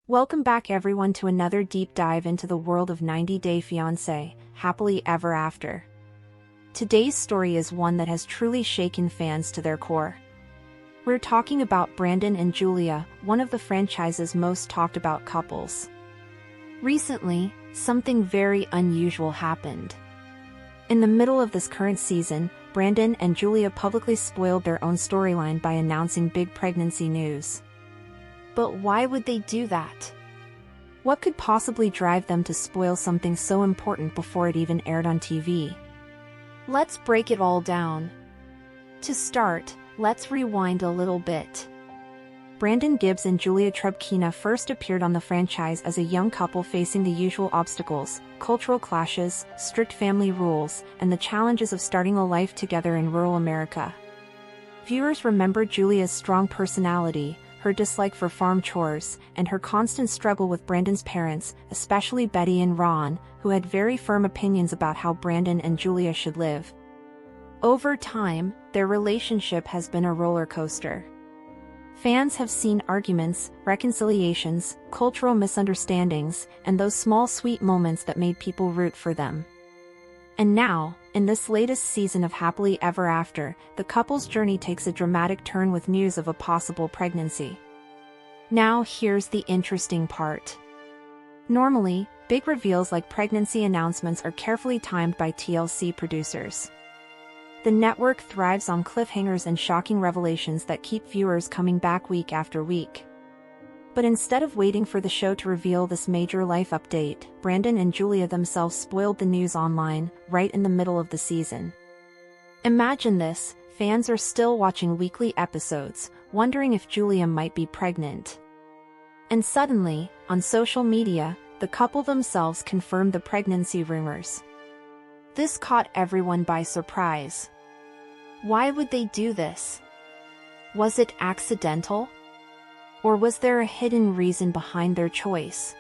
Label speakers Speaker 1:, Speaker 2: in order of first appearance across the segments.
Speaker 1: Welcome back everyone to another deep dive into the world of 90 Day Fiance, Happily Ever After. Today's story is one that has truly shaken fans to their core. We're talking about Brandon and Julia, one of the franchise's most talked about couples. Recently, something very unusual happened. In the middle of this current season, Brandon and Julia publicly spoiled their own storyline by announcing big pregnancy news. But why would they do that? What could possibly drive them to spoil something so important before it even aired on TV? Let's break it all down. To start, let's rewind a little bit. Brandon Gibbs and Julia Trebkina first appeared on the franchise as a young couple facing the usual obstacles, cultural clashes, strict family rules, and the challenges of starting a life together in rural America. Viewers remember Julia's strong personality, her dislike for farm chores, and her constant struggle with Brandon's parents, especially Betty and Ron, who had very firm opinions about how Brandon and Julia should live. Over time, their relationship has been a roller coaster. Fans have seen arguments, reconciliations, cultural misunderstandings, and those small sweet moments that made people root for them. And now, in this latest season of Happily Ever After, the couple's journey takes a dramatic turn with news of a possible pregnancy. Now here's the interesting part. Normally, big reveals like pregnancy announcements are carefully timed by TLC producers. The network thrives on cliffhangers and shocking revelations that keep viewers coming back week after week. But instead of waiting for the show to reveal this major life update, Brandon and Julia themselves spoiled the news online, right in the middle of the season. Imagine this, fans are still watching weekly episodes, wondering if Julia might be pregnant. And suddenly, on social media, the couple themselves confirmed the pregnancy rumors. This caught everyone by surprise. Why would they do this? Was it accidental? Or was there a hidden reason behind their choice?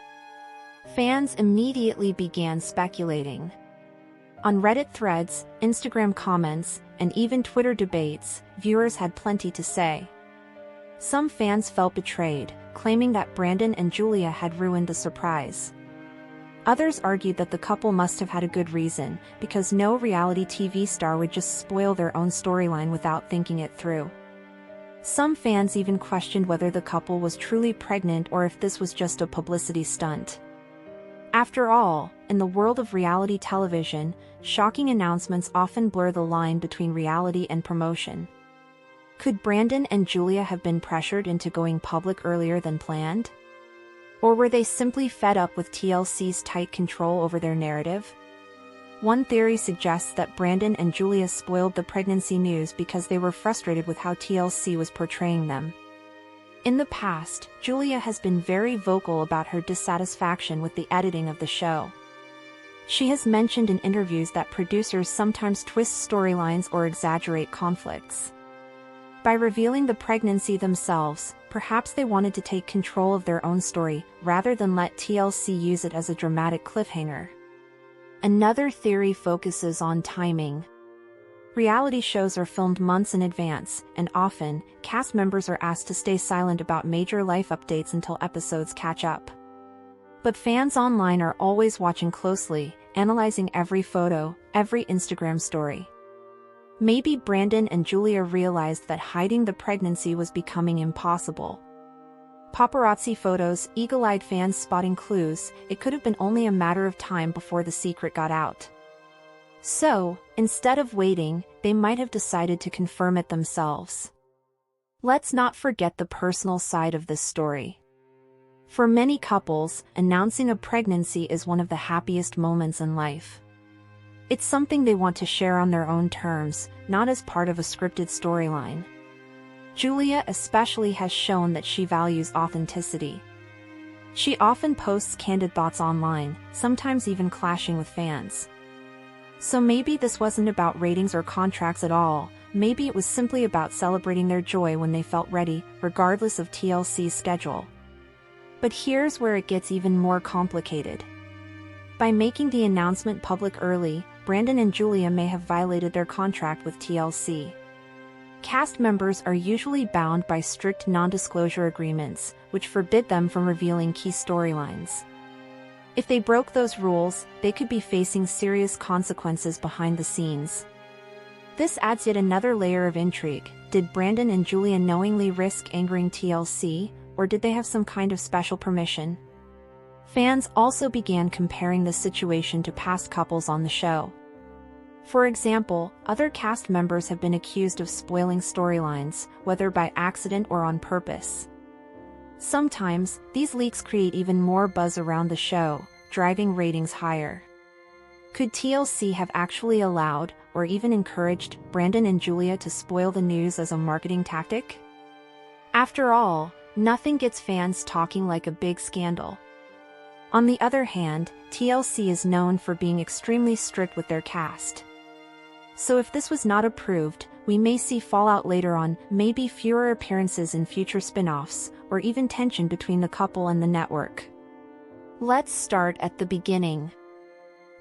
Speaker 1: Fans immediately began speculating. On Reddit threads, Instagram comments, and even Twitter debates, viewers had plenty to say. Some fans felt betrayed, claiming that Brandon and Julia had ruined the surprise. Others argued that the couple must have had a good reason, because no reality TV star would just spoil their own storyline without thinking it through. Some fans even questioned whether the couple was truly pregnant or if this was just a publicity stunt. After all, in the world of reality television, shocking announcements often blur the line between reality and promotion. Could Brandon and Julia have been pressured into going public earlier than planned? Or were they simply fed up with TLC's tight control over their narrative? One theory suggests that Brandon and Julia spoiled the pregnancy news because they were frustrated with how TLC was portraying them. In the past, Julia has been very vocal about her dissatisfaction with the editing of the show. She has mentioned in interviews that producers sometimes twist storylines or exaggerate conflicts. By revealing the pregnancy themselves, perhaps they wanted to take control of their own story, rather than let TLC use it as a dramatic cliffhanger. Another theory focuses on timing. Reality shows are filmed months in advance, and often, cast members are asked to stay silent about major life updates until episodes catch up. But fans online are always watching closely, analyzing every photo, every Instagram story. Maybe Brandon and Julia realized that hiding the pregnancy was becoming impossible. Paparazzi photos, eagle-eyed fans spotting clues, it could have been only a matter of time before the secret got out. So, instead of waiting, they might have decided to confirm it themselves. Let's not forget the personal side of this story. For many couples, announcing a pregnancy is one of the happiest moments in life. It's something they want to share on their own terms, not as part of a scripted storyline. Julia especially has shown that she values authenticity. She often posts candid thoughts online, sometimes even clashing with fans. So maybe this wasn't about ratings or contracts at all, maybe it was simply about celebrating their joy when they felt ready, regardless of TLC's schedule. But here's where it gets even more complicated. By making the announcement public early, Brandon and Julia may have violated their contract with TLC. Cast members are usually bound by strict non-disclosure agreements, which forbid them from revealing key storylines. If they broke those rules, they could be facing serious consequences behind the scenes. This adds yet another layer of intrigue. Did Brandon and Julia knowingly risk angering TLC, or did they have some kind of special permission? Fans also began comparing the situation to past couples on the show. For example, other cast members have been accused of spoiling storylines, whether by accident or on purpose. Sometimes, these leaks create even more buzz around the show, driving ratings higher. Could TLC have actually allowed, or even encouraged, Brandon and Julia to spoil the news as a marketing tactic? After all, nothing gets fans talking like a big scandal. On the other hand, TLC is known for being extremely strict with their cast. So if this was not approved, we may see fallout later on, maybe fewer appearances in future spin-offs, or even tension between the couple and the network. Let's start at the beginning.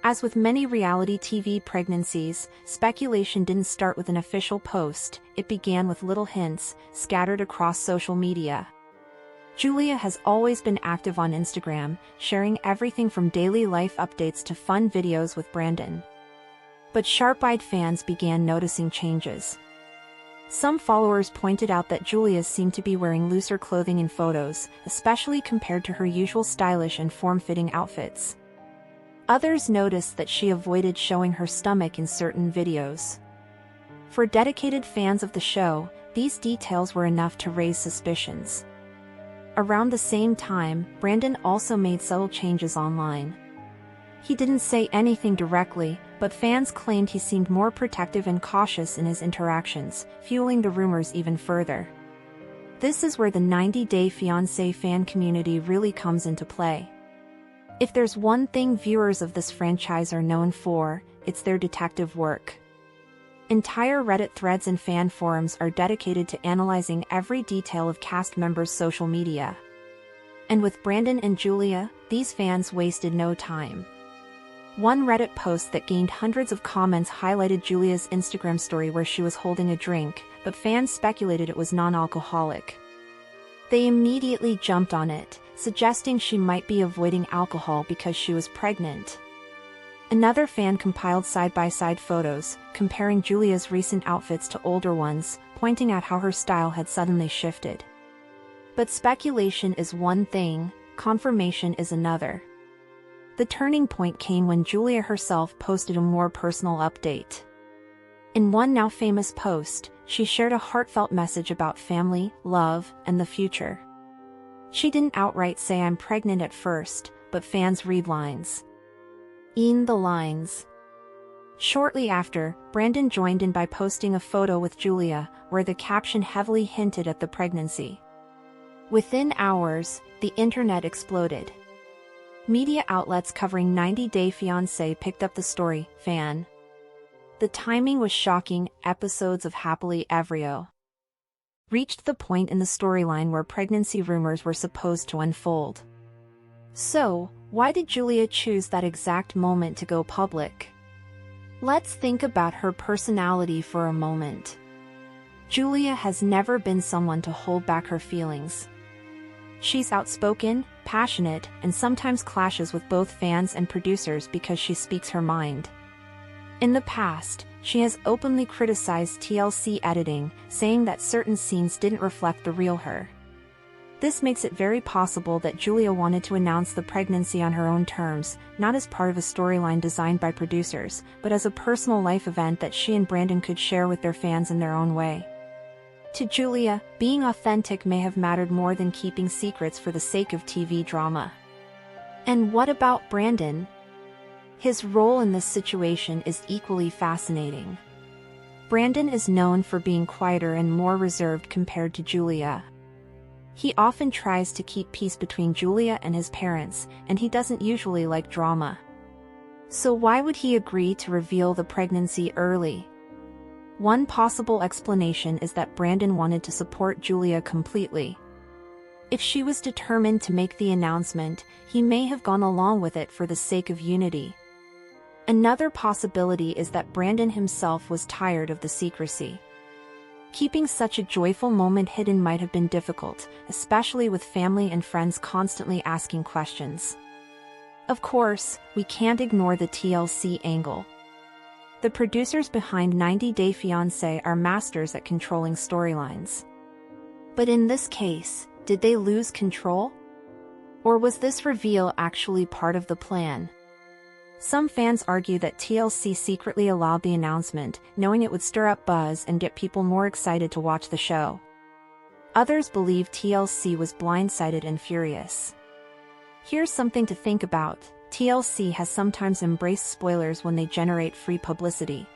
Speaker 1: As with many reality TV pregnancies, speculation didn't start with an official post, it began with little hints, scattered across social media. Julia has always been active on Instagram, sharing everything from daily life updates to fun videos with Brandon. But sharp-eyed fans began noticing changes. Some followers pointed out that Julia seemed to be wearing looser clothing in photos, especially compared to her usual stylish and form-fitting outfits. Others noticed that she avoided showing her stomach in certain videos. For dedicated fans of the show, these details were enough to raise suspicions. Around the same time, Brandon also made subtle changes online. He didn't say anything directly, but fans claimed he seemed more protective and cautious in his interactions, fueling the rumors even further. This is where the 90-Day Fiancé fan community really comes into play. If there's one thing viewers of this franchise are known for, it's their detective work. Entire Reddit threads and fan forums are dedicated to analyzing every detail of cast members' social media. And with Brandon and Julia, these fans wasted no time. One Reddit post that gained hundreds of comments highlighted Julia's Instagram story where she was holding a drink, but fans speculated it was non-alcoholic. They immediately jumped on it, suggesting she might be avoiding alcohol because she was pregnant. Another fan compiled side-by-side photos, comparing Julia's recent outfits to older ones, pointing out how her style had suddenly shifted. But speculation is one thing, confirmation is another. The turning point came when Julia herself posted a more personal update. In one now famous post, she shared a heartfelt message about family, love, and the future. She didn't outright say "I'm pregnant" at first, but fans read lines in the lines. Shortly after, Brandon joined in by posting a photo with Julia, where the caption heavily hinted at the pregnancy. Within hours, the internet exploded. Media outlets covering 90-Day Fiancé picked up the story, fan. The timing was shocking. Episodes of Happily Ever reached the point in the storyline where pregnancy rumors were supposed to unfold. So, why did Julia choose that exact moment to go public? Let's think about her personality for a moment. Julia has never been someone to hold back her feelings. She's outspoken, passionate, and sometimes clashes with both fans and producers because she speaks her mind. In the past, she has openly criticized TLC editing, saying that certain scenes didn't reflect the real her. This makes it very possible that Julia wanted to announce the pregnancy on her own terms, not as part of a storyline designed by producers, but as a personal life event that she and Brandon could share with their fans in their own way. To Julia, being authentic may have mattered more than keeping secrets for the sake of TV drama. And what about Brandon? His role in this situation is equally fascinating. Brandon is known for being quieter and more reserved compared to Julia. He often tries to keep peace between Julia and his parents, and he doesn't usually like drama. So why would he agree to reveal the pregnancy early? One possible explanation is that Brandon wanted to support Julia completely. If she was determined to make the announcement, he may have gone along with it for the sake of unity. Another possibility is that Brandon himself was tired of the secrecy. Keeping such a joyful moment hidden might have been difficult, especially with family and friends constantly asking questions. Of course, we can't ignore the TLC angle. The producers behind 90 Day Fiancé are masters at controlling storylines. But in this case, did they lose control? Or was this reveal actually part of the plan? Some fans argue that TLC secretly allowed the announcement, knowing it would stir up buzz and get people more excited to watch the show. Others believe TLC was blindsided and furious. Here's something to think about: TLC has sometimes embraced spoilers when they generate free publicity.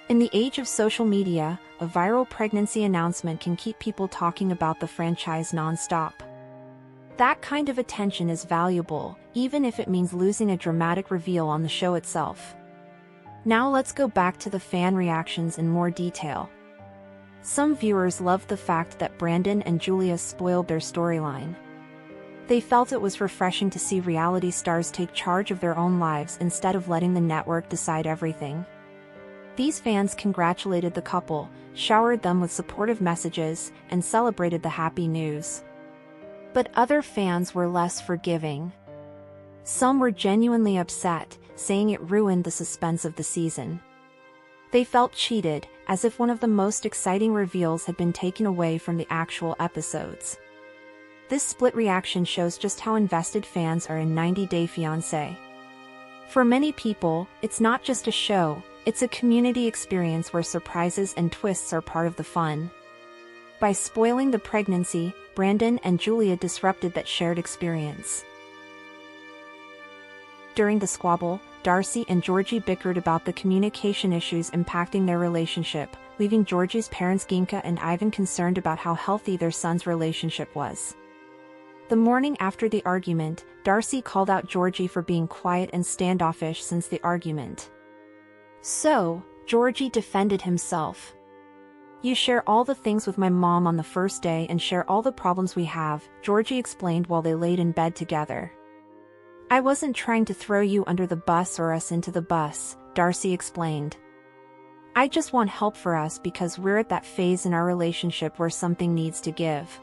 Speaker 1: In the age of social media, a viral pregnancy announcement can keep people talking about the franchise non-stop. That kind of attention is valuable, even if it means losing a dramatic reveal on the show itself. Now let's go back to the fan reactions in more detail. Some viewers loved the fact that Brandon and Julia spoiled their storyline. They felt it was refreshing to see reality stars take charge of their own lives instead of letting the network decide everything. These fans congratulated the couple, showered them with supportive messages, and celebrated the happy news. But other fans were less forgiving. Some were genuinely upset, saying it ruined the suspense of the season. They felt cheated, as if one of the most exciting reveals had been taken away from the actual episodes. This split reaction shows just how invested fans are in 90 Day Fiancé. For many people, it's not just a show, it's a community experience where surprises and twists are part of the fun. By spoiling the pregnancy, Brandon and Julia disrupted that shared experience. During the squabble, Darcey and Georgi bickered about the communication issues impacting their relationship, leaving Georgi's parents Ginka and Ivan concerned about how healthy their son's relationship was. The morning after the argument, Darcey called out Georgi for being quiet and standoffish since the argument. So, Georgi defended himself. "You share all the things with my mom on the first day and share all the problems we have," Georgi explained while they laid in bed together. "I wasn't trying to throw you under the bus or us into the bus," Darcey explained. "I just want help for us because we're at that phase in our relationship where something needs to give."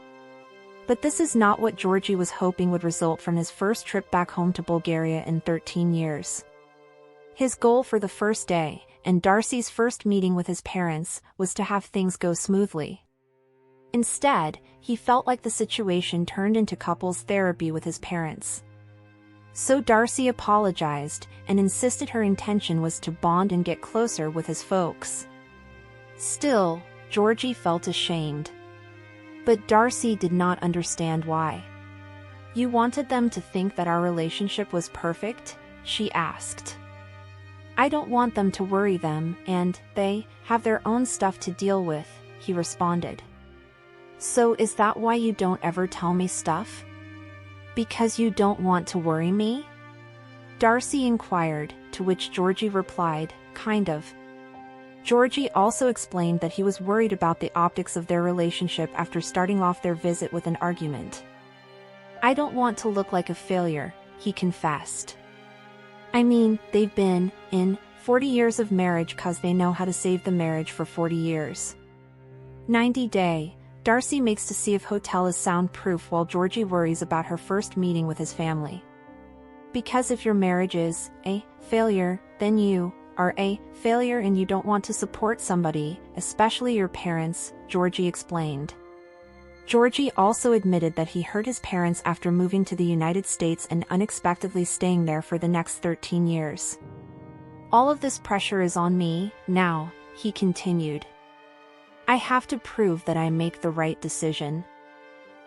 Speaker 1: But this is not what Georgi was hoping would result from his first trip back home to Bulgaria in 13 years. His goal for the first day, and Darcey's first meeting with his parents, was to have things go smoothly. Instead, he felt like the situation turned into couples therapy with his parents. So Darcey apologized, and insisted her intention was to bond and get closer with his folks. Still, Georgi felt ashamed. But Darcey did not understand why. "You wanted them to think that our relationship was perfect?" she asked. "I don't want them to worry them, and they have their own stuff to deal with," he responded. "So is that why you don't ever tell me stuff? Because you don't want to worry me?" Darcey inquired, to which Georgi replied, "Kind of." Georgi also explained that he was worried about the optics of their relationship after starting off their visit with an argument. "I don't want to look like a failure," he confessed. "I mean, they've been in 40 years of marriage 'cause they know how to save the marriage for 40 years. 90 Day, Darcey makes to see if hotel is soundproof while Georgi worries about her first meeting with his family. "Because if your marriage is a failure, then you are a failure and you don't want to support somebody, especially your parents," Georgi explained. Georgi also admitted that he hurt his parents after moving to the United States and unexpectedly staying there for the next 13 years. "All of this pressure is on me now," he continued. "I have to prove that I make the right decision."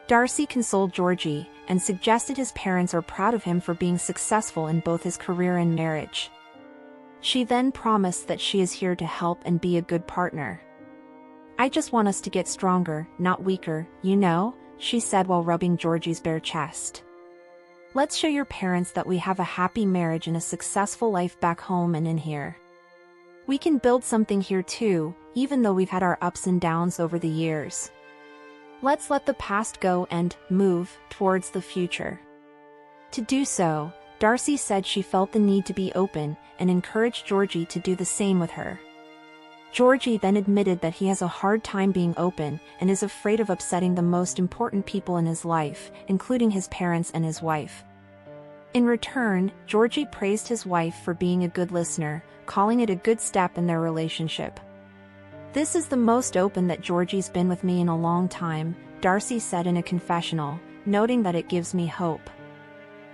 Speaker 1: Darcey consoled Georgi, and suggested his parents are proud of him for being successful in both his career and marriage. She then promised that she is here to help and be a good partner. "I just want us to get stronger, not weaker, you know," she said while rubbing Georgi's bare chest. "Let's show your parents that we have a happy marriage and a successful life back home and in here. We can build something here too, even though we've had our ups and downs over the years. Let's let the past go and move towards the future." To do so, Darcey said she felt the need to be open, and encouraged Georgi to do the same with her. Georgi then admitted that he has a hard time being open and is afraid of upsetting the most important people in his life, including his parents and his wife. In return, Georgi praised his wife for being a good listener, calling it a good step in their relationship. "This is the most open that Georgi's been with me in a long time," Darcey said in a confessional, noting that it gives me hope.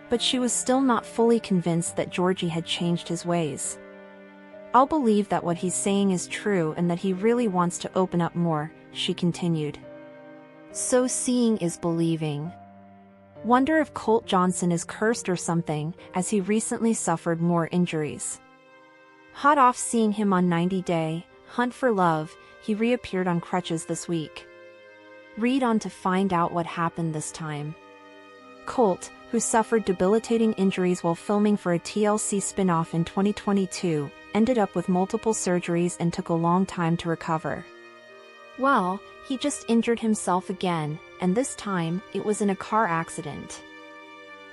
Speaker 1: But she was still not fully convinced that Georgi had changed his ways. "I'll believe that what he's saying is true and that he really wants to open up more," she continued. So seeing is believing. Wonder if Colt Johnson is cursed or something, as he recently suffered more injuries. Hot off seeing him on 90 Day Hunt for Love, he reappeared on crutches this week. Read on to find out what happened this time. Colt, who suffered debilitating injuries while filming for a TLC spin-off in 2022, ended up with multiple surgeries and took a long time to recover. Well, he just injured himself again, and this time, it was in a car accident.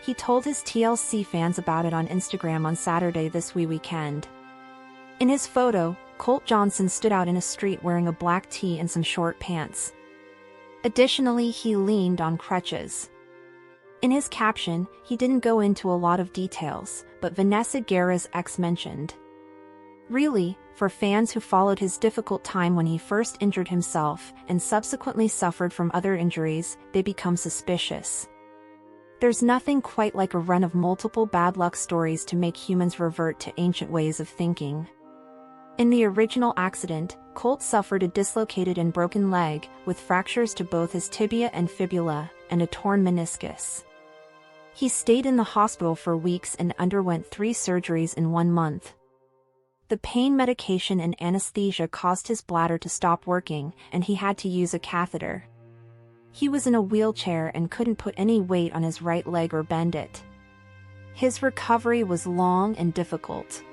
Speaker 1: He told his TLC fans about it on Instagram on Saturday this weekend. In his photo, Colt Johnson stood out in a street wearing a black tee and some short pants. Additionally, he leaned on crutches. In his caption, he didn't go into a lot of details, but Vanessa Guerra's ex mentioned. Really, for fans who followed his difficult time when he first injured himself and subsequently suffered from other injuries, they become suspicious. There's nothing quite like a run of multiple bad luck stories to make humans revert to ancient ways of thinking. In the original accident, Colt suffered a dislocated and broken leg, with fractures to both his tibia and fibula, and a torn meniscus. He stayed in the hospital for weeks and underwent 3 surgeries in 1 month. The pain medication and anesthesia caused his bladder to stop working, and he had to use a catheter. He was in a wheelchair and couldn't put any weight on his right leg or bend it. His recovery was long and difficult.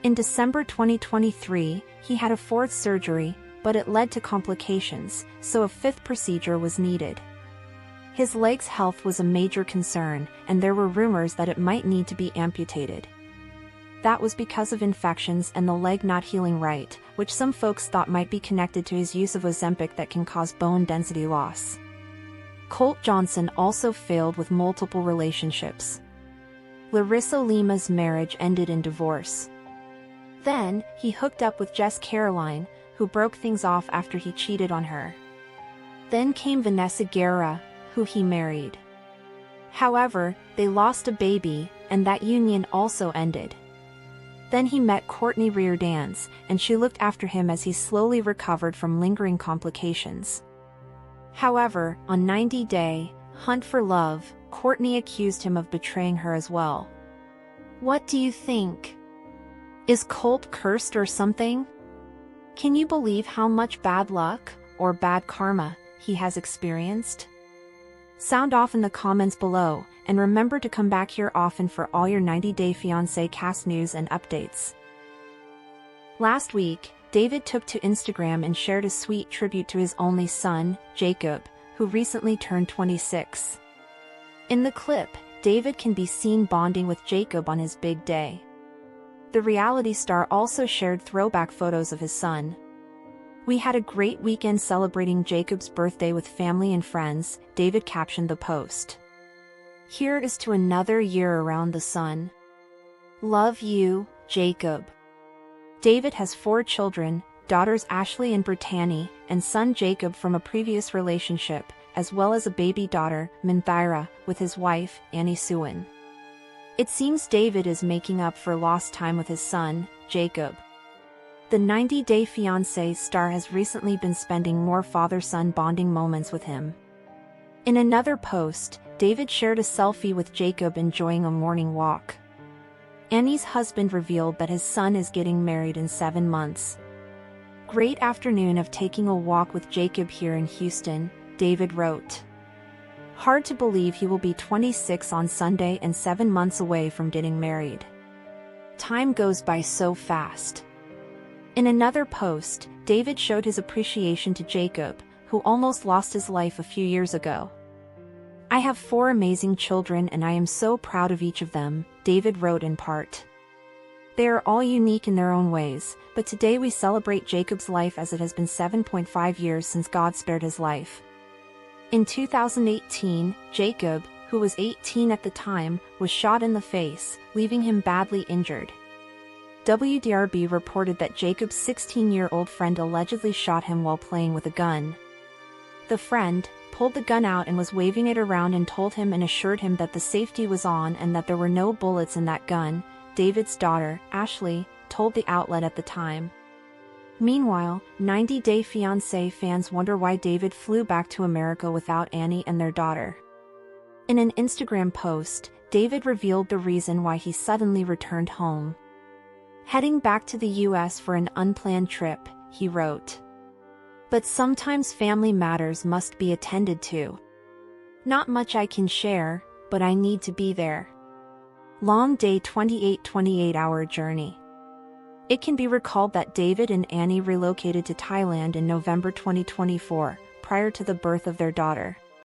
Speaker 1: In December 2023, he had a 4th surgery, but it led to complications, so a 5th procedure was needed. His leg's health was a major concern, and there were rumors that it might need to be amputated. That was because of infections and the leg not healing right, which some folks thought might be connected to his use of Ozempic that can cause bone density loss. Colt Johnson also failed with multiple relationships. Larissa Lima's marriage ended in divorce. Then, he hooked up with Jess Caroline, who broke things off after he cheated on her. Then came Vanessa Guerra, who he married. However, they lost a baby, and that union also ended. Then he met Courtney Reardance, and she looked after him as he slowly recovered from lingering complications. However, on 90 Day Hunt for Love, Courtney accused him of betraying her as well. What do you think? Is Colt cursed or something? Can you believe how much bad luck, or bad karma, he has experienced? Sound off in the comments below, and remember to come back here often for all your 90 Day Fiancé cast news and updates. Last week, David took to Instagram and shared a sweet tribute to his only son, Jacob, who recently turned 26. In the clip, David can be seen bonding with Jacob on his big day. The reality star also shared throwback photos of his son. "We had a great weekend celebrating Jacob's birthday with family and friends," David captioned the post. "Here is to another year around the sun. Love you, Jacob." David has 4 children, daughters Ashley and Brittany, and son Jacob from a previous relationship, as well as a baby daughter, Minthira, with his wife, Annie Suin. It seems David is making up for lost time with his son, Jacob. The 90 Day Fiancé star has recently been spending more father-son bonding moments with him. In another post, David shared a selfie with Jacob enjoying a morning walk. Annie's husband revealed that his son is getting married in 7 months. "Great afternoon of taking a walk with Jacob here in Houston," David wrote. Hard to believe he will be 26 on Sunday and 7 months away from getting married. Time goes by so fast. In another post, David showed his appreciation to Jacob, who almost lost his life a few years ago. "I have 4 amazing children and I am so proud of each of them," David wrote in part. They are all unique in their own ways, but today we celebrate Jacob's life as it has been 7.5 years since God spared his life. In 2018, Jacob, who was 18 at the time, was shot in the face, leaving him badly injured. WDRB reported that Jacob's 16-year-old friend allegedly shot him while playing with a gun. The friend pulled the gun out and was waving it around and told him and assured him that the safety was on and that there were no bullets in that gun, David's daughter, Ashley, told the outlet at the time. Meanwhile, 90 Day Fiance fans wonder why David flew back to America without Annie and their daughter. In an Instagram post, David revealed the reason why he suddenly returned home. Heading back to the US for an unplanned trip, he wrote. But sometimes family matters must be attended to. Not much I can share, but I need to be there. Long day 28-hour journey. It can be recalled that David and Annie relocated to Thailand in November 2024, prior to the birth of their daughter.